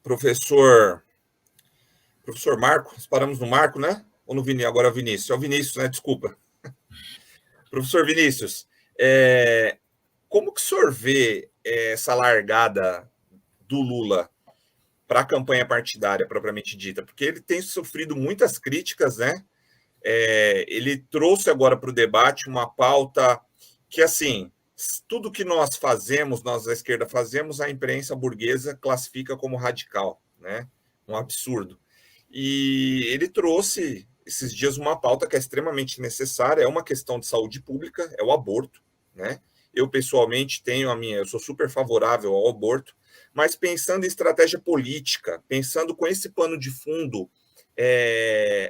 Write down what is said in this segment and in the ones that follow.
Professor Marco, nós paramos no Marco, né? Ou no Vinícius? Agora é o Vinícius. É o Vinícius, né? Desculpa. Professor Vinícius, como que o senhor vê essa largada do Lula para a campanha partidária propriamente dita? Porque ele tem sofrido muitas críticas, né? Ele trouxe agora para o debate uma pauta que, assim, tudo que nós fazemos, nós da esquerda fazemos, a imprensa burguesa classifica como radical, né? Um absurdo. E ele trouxe esses dias uma pauta que é extremamente necessária, é uma questão de saúde pública, é o aborto, né? Eu, pessoalmente, eu sou super favorável ao aborto, mas pensando em estratégia política, pensando com esse pano de fundo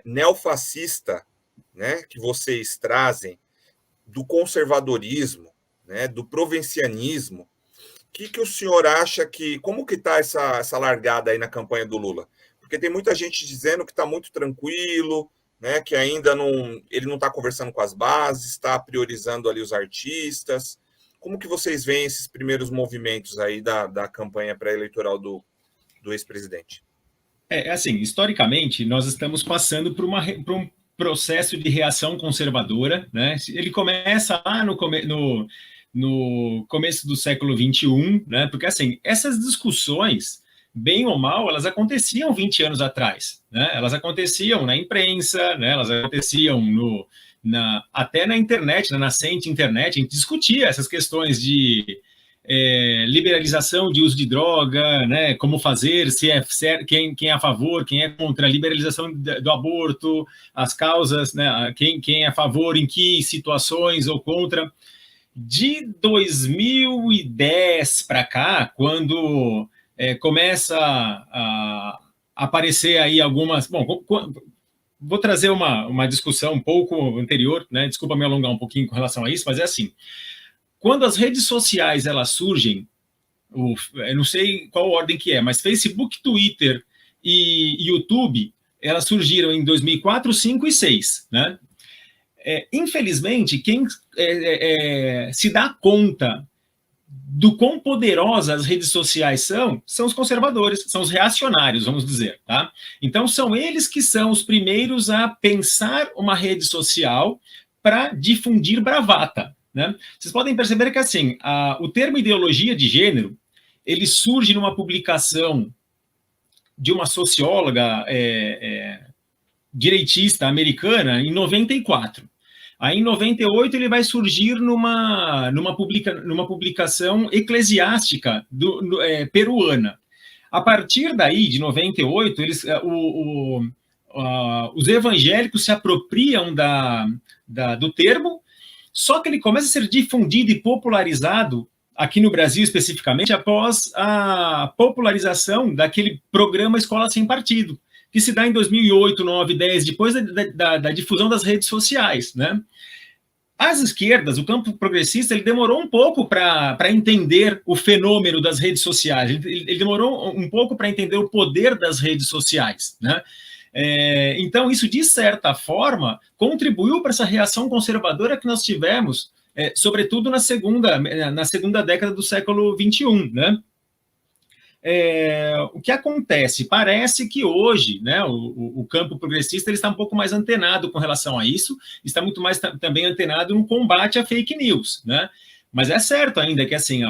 neofascista, né, que vocês trazem, do conservadorismo, né, do provincianismo, que o senhor acha como que está essa largada aí na campanha do Lula? Porque tem muita gente dizendo que está muito tranquilo, né, que ainda ele não está conversando com as bases, está priorizando ali os artistas. Como que vocês veem esses primeiros movimentos aí da campanha pré-eleitoral do ex-presidente? Assim, historicamente, nós estamos passando por um processo de reação conservadora, né? Ele começa lá no começo do século XXI, né? Porque, assim, essas discussões, bem ou mal, elas aconteciam 20 anos atrás, né? Elas aconteciam na imprensa, né? Elas aconteciam até na internet, na nascente internet, a gente discutia essas questões de liberalização de uso de droga, né, como fazer, quem é a favor, quem é contra a liberalização do aborto, as causas, né, quem é a favor, em que situações ou contra. De 2010 para cá, quando começa a aparecer aí algumas... Bom, vou trazer uma discussão um pouco anterior, né, desculpa me alongar um pouquinho com relação a isso, mas é assim, quando as redes sociais elas surgem, eu não sei qual ordem que é, mas Facebook, Twitter e YouTube, elas surgiram em 2004, 2005 e 2006, né? Infelizmente, quem se dá conta do quão poderosas as redes sociais são os conservadores, são os reacionários, vamos dizer, tá? Então, são eles que são os primeiros a pensar uma rede social para difundir bravata, né? Vocês podem perceber que, assim, o termo ideologia de gênero, ele surge numa publicação de uma socióloga direitista americana em 94. Aí, em 98, ele vai surgir numa publicação eclesiástica peruana. A partir daí, de 98, os evangélicos se apropriam do termo, só que ele começa a ser difundido e popularizado, aqui no Brasil especificamente, após a popularização daquele programa Escola Sem Partido, que se dá em 2008, 2009, 2010, depois da difusão das redes sociais, né? As esquerdas, o campo progressista, ele demorou um pouco para entender o fenômeno das redes sociais, ele demorou um pouco para entender o poder das redes sociais, né? Então, isso, de certa forma, contribuiu para essa reação conservadora que nós tivemos, sobretudo na segunda década do século XXI, né? O que acontece? Parece que hoje, né, o campo progressista ele está um pouco mais antenado com relação a isso, está muito mais também antenado no combate à fake news, né? Mas é certo ainda que, assim,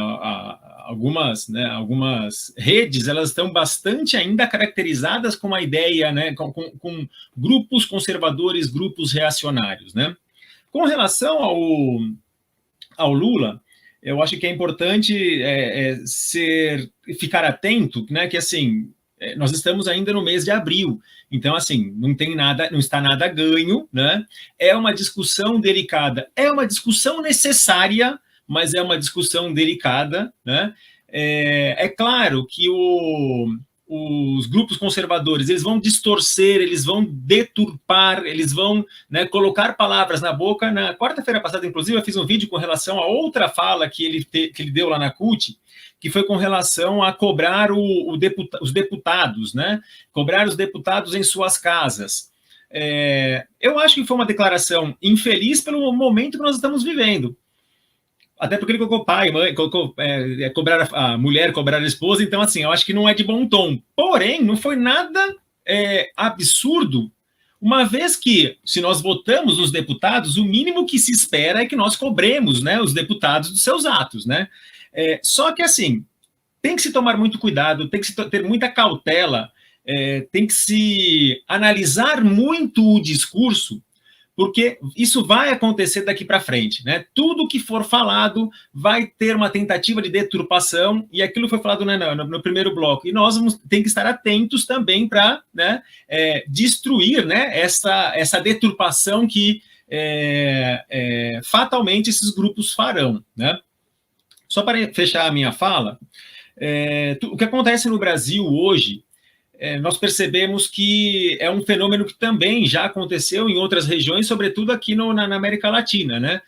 algumas redes, elas estão bastante ainda caracterizadas com a ideia, né, com grupos conservadores, grupos reacionários, né? Com relação ao Lula, eu acho que é importante ficar atento, né, que, assim, nós estamos ainda no mês de abril, então, assim, não está nada ganho, né? É uma discussão delicada, é uma discussão necessária, mas é uma discussão delicada, né? É claro que os grupos conservadores, eles vão distorcer, eles vão deturpar, eles vão, né, colocar palavras na boca. Na quarta-feira passada, inclusive, eu fiz um vídeo com relação a outra fala que ele deu lá na CUT, que foi com relação a cobrar os deputados, né? Cobrar os deputados em suas casas. Eu acho que foi uma declaração infeliz pelo momento que nós estamos vivendo. Até porque ele colocou pai, mãe, colocou cobrar a mulher, cobrar a esposa. Então, assim, eu acho que não é de bom tom. Porém, não foi nada absurdo, uma vez que, se nós votamos os deputados, o mínimo que se espera é que nós cobremos, né, os deputados dos seus atos, né? Só que, assim, tem que se tomar muito cuidado, tem que se ter muita cautela, tem que se analisar muito o discurso, porque isso vai acontecer daqui para frente, né? Tudo que for falado vai ter uma tentativa de deturpação, e aquilo foi falado, né, no primeiro bloco, e nós tem que estar atentos também para, né, destruir, né, essa deturpação que fatalmente esses grupos farão, né? Só para fechar a minha fala, o que acontece no Brasil hoje, nós percebemos que é um fenômeno que também já aconteceu em outras regiões, sobretudo aqui na América Latina, né?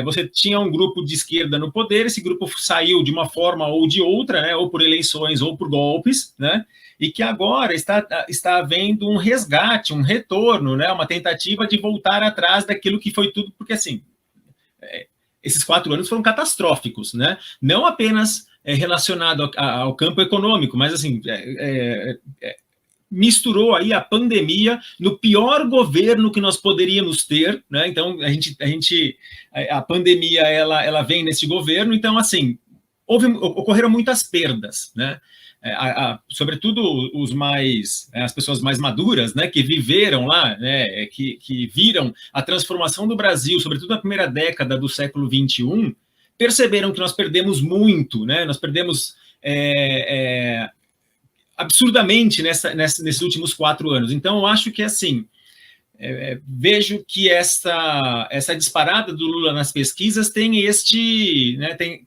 Você tinha um grupo de esquerda no poder, esse grupo saiu de uma forma ou de outra, né? Ou por eleições ou por golpes, né? E que agora está havendo um resgate, um retorno, né? Uma tentativa de voltar atrás daquilo que foi tudo, porque assim, esses 4 anos foram catastróficos, né? Não apenas relacionado ao campo econômico, mas assim, misturou aí a pandemia no pior governo que nós poderíamos ter, né? Então a pandemia ela vem nesse governo, então assim ocorreram muitas perdas, né? Sobretudo as pessoas mais maduras, né, que viveram lá, né, que viram a transformação do Brasil, sobretudo na primeira década do século XXI, perceberam que nós perdemos muito, né? Nós perdemos absurdamente nesses últimos 4 anos. Então, eu acho que, assim, vejo que essa disparada do Lula nas pesquisas tem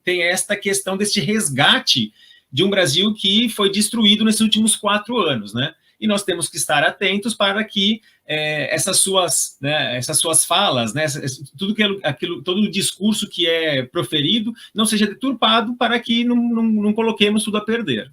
tem esta questão deste resgate de um Brasil que foi destruído nesses últimos 4 anos, né? E nós temos que estar atentos para que essas suas falas, né, todo o discurso que é proferido não seja deturpado, para que não coloquemos tudo a perder.